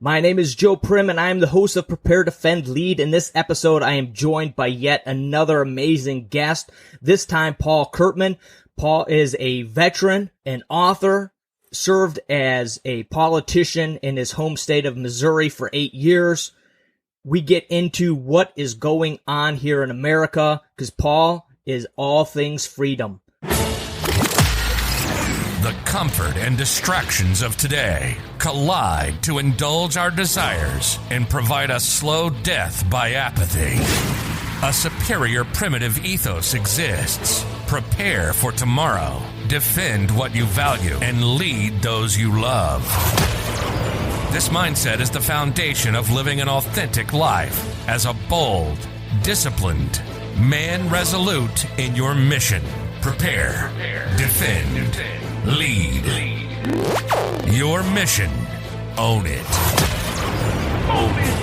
My name is Joe Prim, and I am the host of Prepare.Defend.Lead. In this episode, I am joined by yet another amazing guest, this time Paul Curtman. Paul is a veteran, an author, served as a politician in his home state of Missouri for 8 years. We get into what is going on here in America, because Paul is all things freedom. The comfort and distractions of today collide to indulge our desires and provide a slow death by apathy. A superior primitive ethos exists. Prepare for tomorrow. Defend what you value and lead those you love. This mindset is the foundation of living an authentic life as a bold, disciplined man resolute in your mission. Prepare, defend, lead. Your mission. Own it. Own it.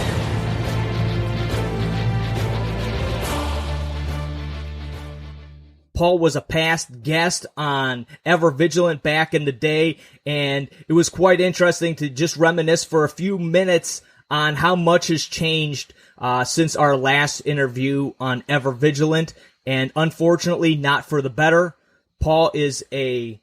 Paul was a past guest on Ever Vigilant back in the day, and it was quite interesting to just reminisce for a few minutes on how much has changed since our last interview on Ever Vigilant, and unfortunately not for the better. Paul is a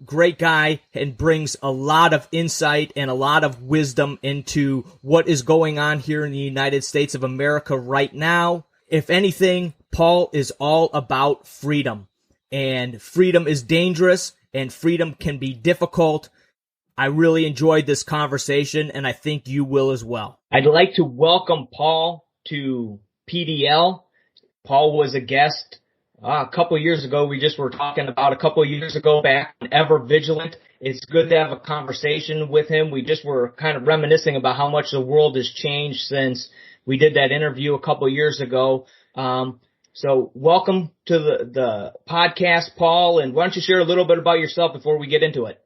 great guy and brings a lot of insight and a lot of wisdom into what is going on here in the United States of America right now. If anything, Paul is all about freedom, and freedom is dangerous and freedom can be difficult. I really enjoyed this conversation, and I think you will as well. I'd like to welcome Paul to PDL. Paul was a guest a couple years ago. We just were talking about a couple years ago back on Ever Vigilant. It's good to have a conversation with him. We just were kind of reminiscing about how much the world has changed since we did that interview a couple years ago. So welcome to the podcast, Paul, and why don't you share a little bit about yourself before we get into it?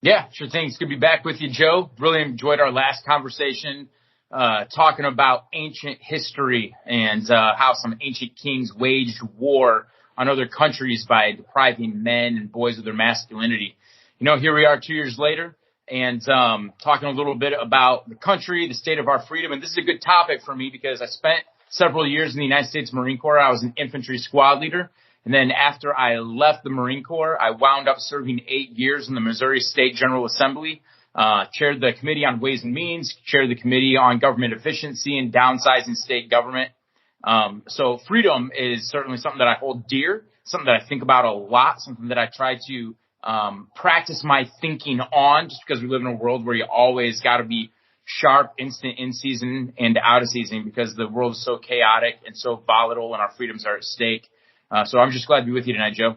Yeah, sure thing. It's good to be back with you, Joe. Really enjoyed our last conversation, talking about ancient history and how some ancient kings waged war on other countries by depriving men and boys of their masculinity. You know, here we are 2 years later and talking a little bit about the country, the state of our freedom. And this is a good topic for me because I spent several years in the United States Marine Corps. I was an infantry squad leader. And then after I left the Marine Corps, I wound up serving 8 years in the Missouri State General Assembly, chaired the Committee on Ways and Means, chaired the Committee on Government Efficiency and Downsizing State Government. So freedom is certainly something that I hold dear, something that I think about a lot, something that I try to practice my thinking on, just because we live in a world where you always got to be sharp, instant, in season and out of season, because the world is so chaotic and so volatile and our freedoms are at stake. So I'm just glad to be with you tonight, Joe.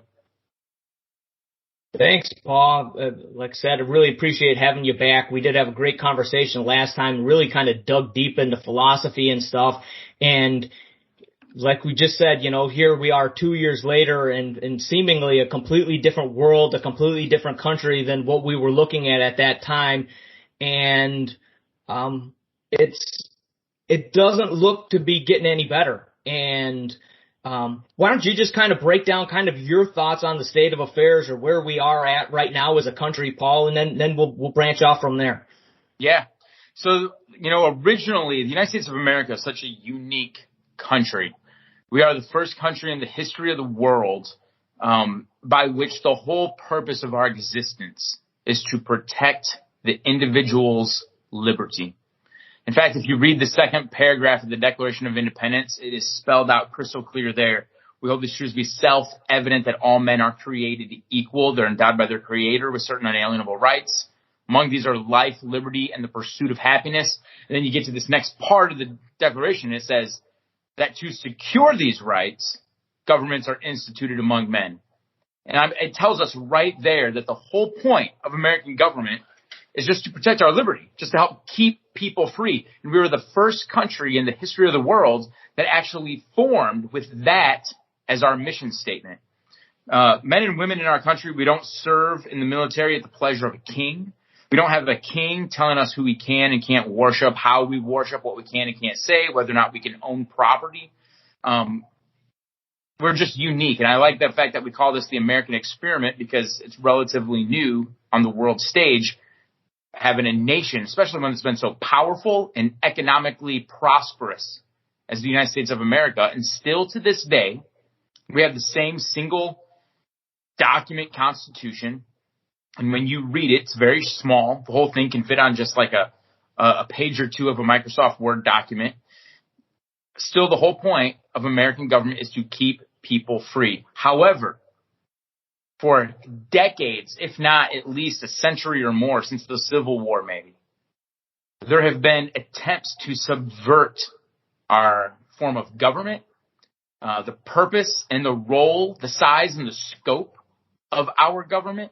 Thanks, Paul. Like I said, I really appreciate having you back. We did have a great conversation last time, really kind of dug deep into philosophy and stuff. And like we just said, you know, here we are 2 years later and seemingly a completely different world, a completely different country than what we were looking at that time. And it doesn't look to be getting any better. And why don't you just kind of break down kind of your thoughts on the state of affairs or where we are at right now as a country, Paul, and then we'll branch off from there. Yeah. So, you know, originally the United States of America is such a unique country. We are the first country in the history of the world by which the whole purpose of our existence is to protect the individual's liberty. In fact, if you read the second paragraph of the Declaration of Independence, it is spelled out crystal clear there. We hold these truths to be self-evident that all men are created equal. They're endowed by their Creator with certain unalienable rights. Among these are life, liberty, and the pursuit of happiness. And then you get to this next part of the Declaration. It says that to secure these rights, governments are instituted among men. And it tells us right there that the whole point of American government is just to protect our liberty, just to help keep people free. And we were the first country in the history of the world that actually formed with that as our mission statement. Men and women in our country, we don't serve in the military at the pleasure of a king. We don't have a king telling us who we can and can't worship, how we worship, what we can and can't say, whether or not we can own property. We're just unique. And I like the fact that we call this the American experiment because it's relatively new on the world stage. having a nation, especially one that's been so powerful and economically prosperous as the United States of America. And still to this day, we have the same single document constitution. And when you read it, it's very small. The whole thing can fit on just like a page or two of a Microsoft Word document. Still, the whole point of American government is to keep people free. However, for decades, if not at least a century or more since the Civil War maybe, there have been attempts to subvert our form of government, the purpose and the role, the size and the scope of our government.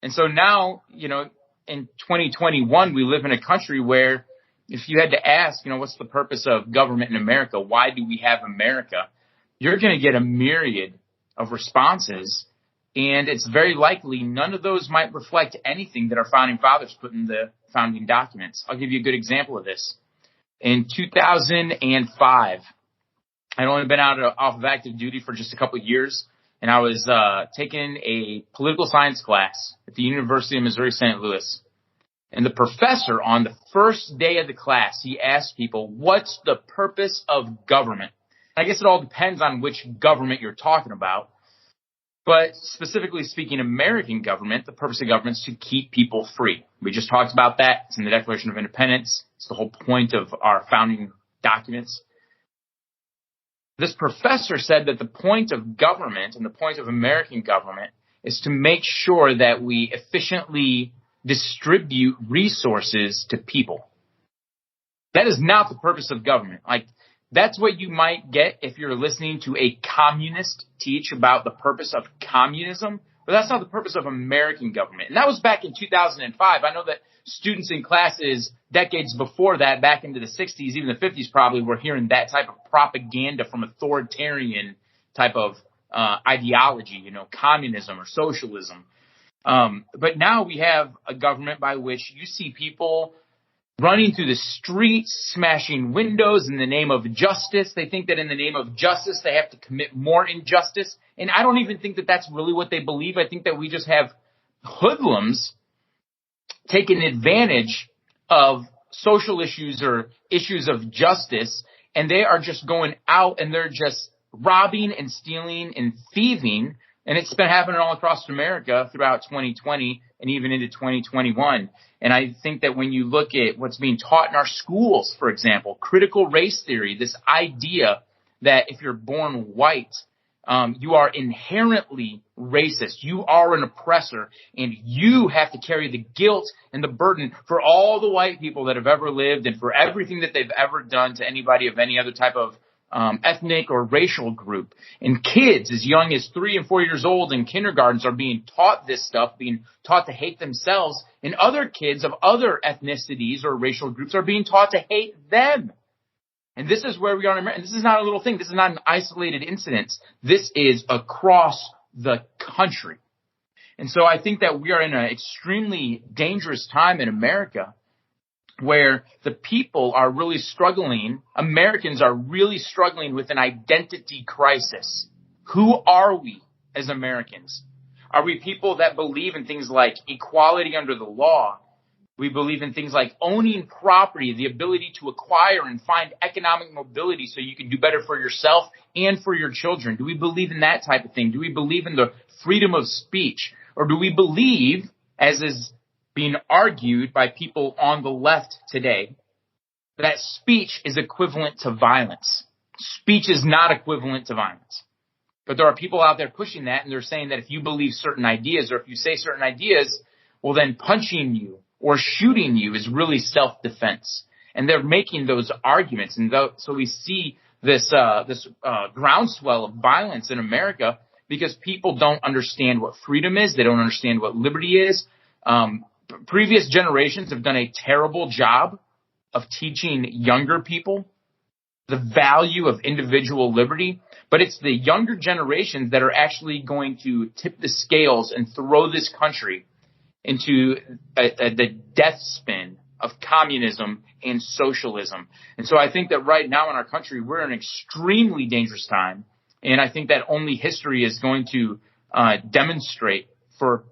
And so now, you know, in 2021, we live in a country where if you had to ask, you know, what's the purpose of government in America? Why do we have America? You're going to get a myriad of responses. And it's very likely none of those might reflect anything that our founding fathers put in the founding documents. I'll give you a good example of this. In 2005, I'd only been off of active duty for just a couple of years, and I was taking a political science class at the University of Missouri St. Louis. And the professor, on the first day of the class, he asked people, what's the purpose of government? I guess it all depends on which government you're talking about. But specifically speaking, American government, the purpose of government is to keep people free. We just talked about that. It's in the Declaration of Independence. It's the whole point of our founding documents. This professor said that the point of government and the point of American government is to make sure that we efficiently distribute resources to people. That is not the purpose of government. Like, that's what you might get if you're listening to a communist teach about the purpose of communism, but that's not the purpose of American government. And that was back in 2005. I know that students in classes decades before that, back into the 60s, even the 50s probably, were hearing that type of propaganda from authoritarian type of ideology, you know, communism or socialism. But now we have a government by which you see people running through the streets, smashing windows in the name of justice. They think that in the name of justice, they have to commit more injustice. And I don't even think that that's really what they believe. I think that we just have hoodlums taking advantage of social issues or issues of justice, and they are just going out and they're just robbing and stealing and thieving. And it's been happening all across America throughout 2020 and even into 2021. And I think that when you look at what's being taught in our schools, for example, critical race theory, this idea that if you're born white, you are inherently racist. You are an oppressor, and you have to carry the guilt and the burden for all the white people that have ever lived and for everything that they've ever done to anybody of any other type of ethnic or racial group. And kids as young as 3 and 4 years old in kindergartens are being taught this stuff, being taught to hate themselves, and other kids of other ethnicities or racial groups are being taught to hate them. And this is where we are in America. And this is not a little thing. This is not an isolated incident. This is across the country. And so I think that we are in an extremely dangerous time in America where the people are really struggling. Americans are really struggling with an identity crisis. Who are we as Americans? Are we people that believe in things like equality under the law? We believe in things like owning property, the ability to acquire and find economic mobility so you can do better for yourself and for your children. Do we believe in that type of thing? Do we believe in the freedom of speech? Or do we believe, as is being argued by people on the left today, that speech is equivalent to violence? Speech is not equivalent to violence. But there are people out there pushing that, and they're saying that if you believe certain ideas or if you say certain ideas, well, then punching you or shooting you is really self-defense. And they're making those arguments. And so we see this groundswell of violence in America because people don't understand what freedom is. They don't understand what liberty is. Previous generations have done a terrible job of teaching younger people the value of individual liberty. But it's the younger generations that are actually going to tip the scales and throw this country into the death spin of communism and socialism. And so I think that right now in our country, we're in an extremely dangerous time. And I think that only history is going to demonstrate for,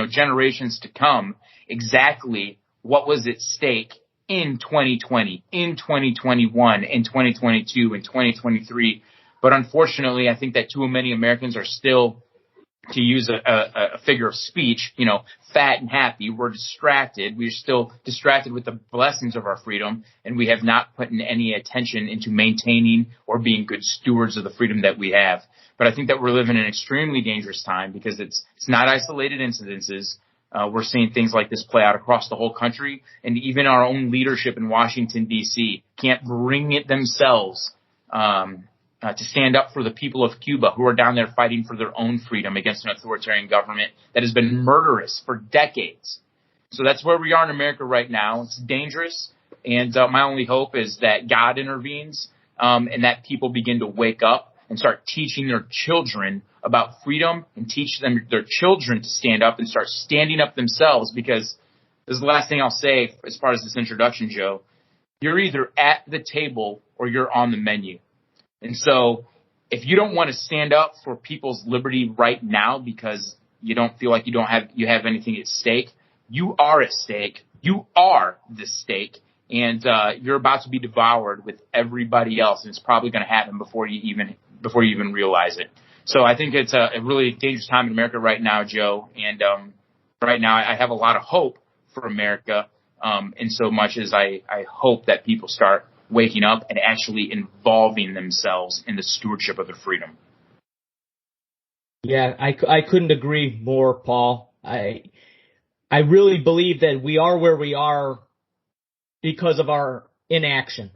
generations to come exactly what was at stake in 2020, in 2021, in 2022, in 2023. But unfortunately, I think that too many Americans are still, to use a figure of speech, fat and happy. We're distracted. We're still distracted with the blessings of our freedom, and we have not put in any attention into maintaining or being good stewards of the freedom that we have. But I think that we're living in an extremely dangerous time because it's not isolated incidences. We're seeing things like this play out across the whole country, and even our own leadership in Washington, D.C. can't bring it themselves to stand up for the people of Cuba who are down there fighting for their own freedom against an authoritarian government that has been murderous for decades. So that's where we are in America right now. It's dangerous, and my only hope is that God intervenes and that people begin to wake up and start teaching their children about freedom and teach their children to stand up and start standing up themselves, because this is the last thing I'll say as far as this introduction, Joe. You're either at the table or you're on the menu. And so if you don't want to stand up for people's liberty right now because you don't feel like you have anything at stake, you are at stake. You are the stake. And you're about to be devoured with everybody else. And it's probably going to happen before you even realize it. So I think it's a really dangerous time in America right now, Joe. And right now I have a lot of hope for America, in so much as I hope that people start waking up and actually involving themselves in the stewardship of their freedom. Yeah, I couldn't agree more, Paul. I really believe that we are where we are because of our inaction.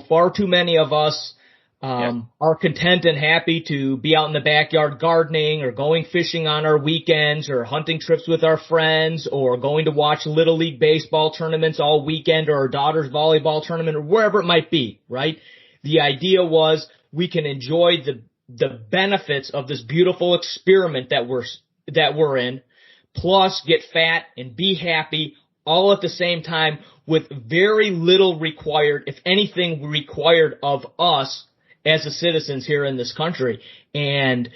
Far too many of us are content and happy to be out in the backyard gardening or going fishing on our weekends or hunting trips with our friends or going to watch Little League baseball tournaments all weekend or our daughter's volleyball tournament or wherever it might be, right? The idea was we can enjoy the benefits of this beautiful experiment that we're in, plus get fat and be happy all at the same time with very little required, if anything required of us as the citizens here in this country. And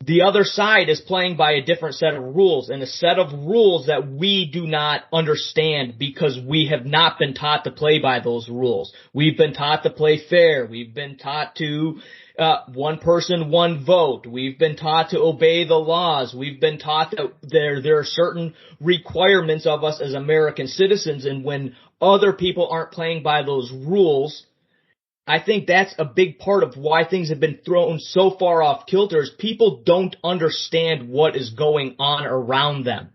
the other side is playing by a different set of rules, and a set of rules that we do not understand because we have not been taught to play by those rules. We've been taught to play fair. We've been taught to one person, one vote. We've been taught to obey the laws. We've been taught that there are certain requirements of us as American citizens, and when other people aren't playing by those rules, I think that's a big part of why things have been thrown so far off kilter is people don't understand what is going on around them.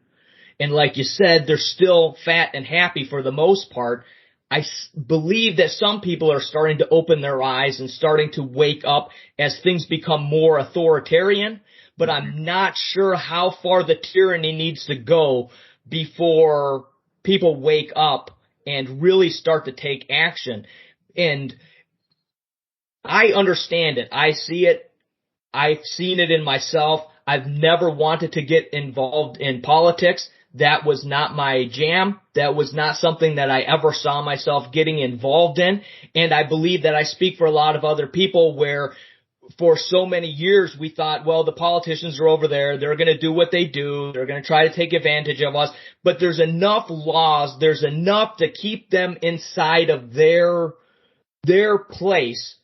And like you said, they're still fat and happy for the most part. I believe that some people are starting to open their eyes and starting to wake up as things become more authoritarian, but I'm not sure how far the tyranny needs to go before people wake up and really start to take action. And I understand it. I see it. I've seen it in myself. I've never wanted to get involved in politics. That was not my jam. That was not something that I ever saw myself getting involved in. And I believe that I speak for a lot of other people where for so many years we thought, well, the politicians are over there. They're going to do what they do. They're going to try to take advantage of us. But there's enough laws. There's enough to keep them inside of their place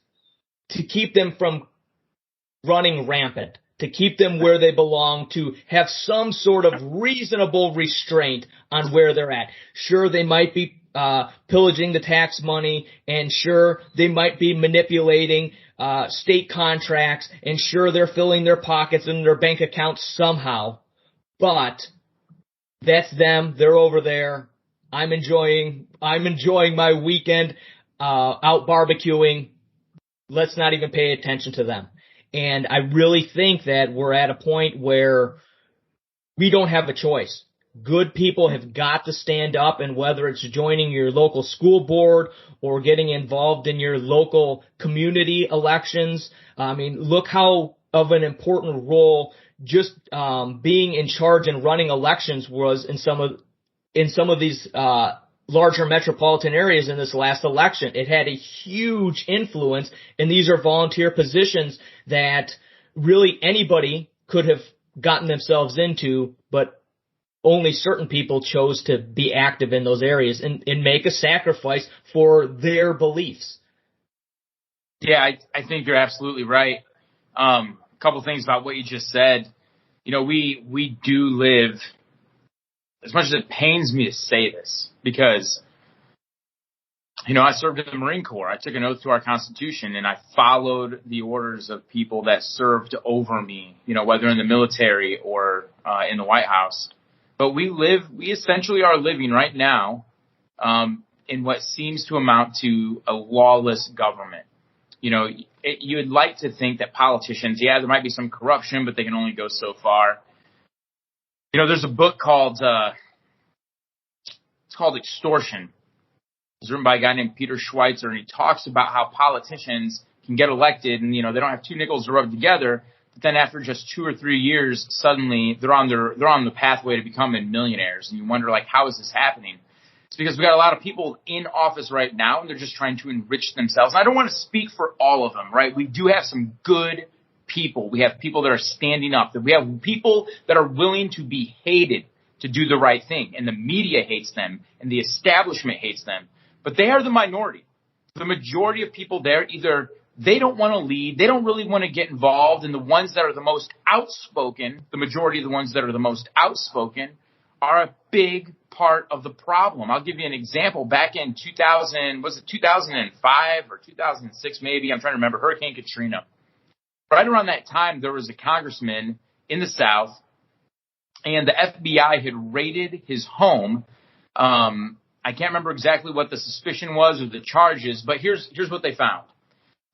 to keep them from running rampant, to keep them where they belong, to have some sort of reasonable restraint on where they're at. Sure, they might be pillaging the tax money, and sure, they might be manipulating state contracts, and sure, they're filling their pockets and their bank accounts somehow. But that's them. They're over there. I'm enjoying my weekend out barbecuing. Let's not even pay attention to them. And I really think that we're at a point where we don't have a choice. Good people have got to stand up, and whether it's joining your local school board or getting involved in your local community elections, I mean, look how of an important role just being in charge and running elections was in some of these larger metropolitan areas in this last election. It had a huge influence, and these are volunteer positions that really anybody could have gotten themselves into, but only certain people chose to be active in those areas and make a sacrifice for their beliefs. Yeah, I think you're absolutely right. A couple things about what you just said. You know, we do live, as much as it pains me to say this, because, you know, I served in the Marine Corps. I took an oath to our Constitution, and I followed the orders of people that served over me, you know, whether in the military or in the White House. But we essentially are living right now in what seems to amount to a lawless government. You know, you would like to think that politicians, yeah, there might be some corruption, but they can only go so far. You know, there's a book called, it's called Extortion. It's written by a guy named Peter Schweitzer, and he talks about how politicians can get elected and, you know, they don't have two nickels to rub together, but then after just 2 or 3 years, suddenly they're on the pathway to becoming millionaires. And you wonder, like, how is this happening? It's because we got a lot of people in office right now, and they're just trying to enrich themselves. And I don't want to speak for all of them, right? We do have some good people. We have people that are standing up. We have people that are willing to be hated to do the right thing. And the media hates them, and the establishment hates them. But they are the minority. The majority of people there, either they don't want to lead, they don't really want to get involved, and the ones that are the most outspoken, the majority of the ones that are the most outspoken, are a big part of the problem. I'll give you an example. Back in 2005 or 2006 maybe, I'm trying to remember, Hurricane Katrina. Right around that time, there was a congressman in the South, and the FBI had raided his home. I can't remember exactly what the suspicion was or the charges, but here's what they found.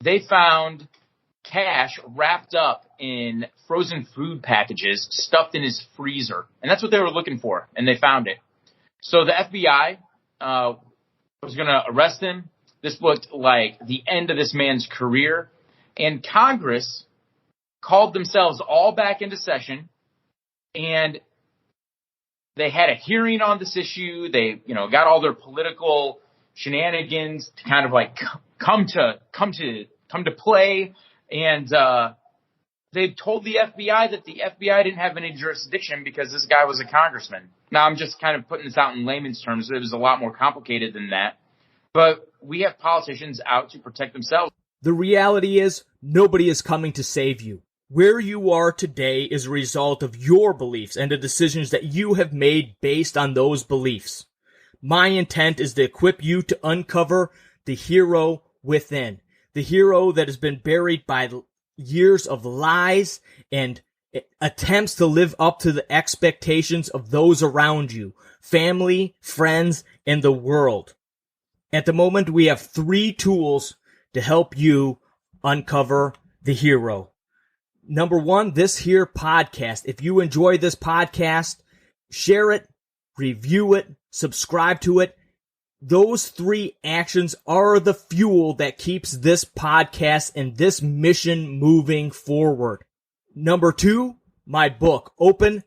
They found cash wrapped up in frozen food packages stuffed in his freezer. And that's what they were looking for, and they found it. So the FBI was going to arrest him. This looked like the end of this man's career. And Congress called themselves all back into session, and they had a hearing on this issue. They, you know, got all their political shenanigans to kind of like come to play. And they told the FBI that the FBI didn't have any jurisdiction because this guy was a congressman. Now, I'm just kind of putting this out in layman's terms. It was a lot more complicated than that. But we have politicians out to protect themselves. The reality is, nobody is coming to save you. Where you are today is a result of your beliefs and the decisions that you have made based on those beliefs. My intent is to equip you to uncover the hero within, the hero that has been buried by years of lies and attempts to live up to the expectations of those around you, family, friends, and the world. At the moment, we have 3 tools to help you uncover the hero. Number 1, this here podcast. If you enjoy this podcast, share it, review it, subscribe to it. Those 3 actions are the fuel that keeps this podcast and this mission moving forward. Number 2, my book, Open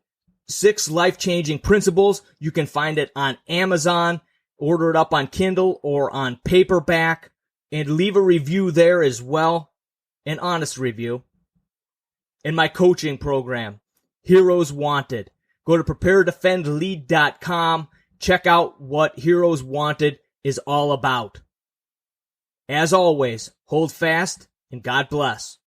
6 Life-Changing Principles. You can find it on Amazon, order it up on Kindle or on paperback, and leave a review there as well, an honest review. In my coaching program, Heroes Wanted. Go to Prepare.Defend.Lead.com. Check out what Heroes Wanted is all about. As always, hold fast and God bless.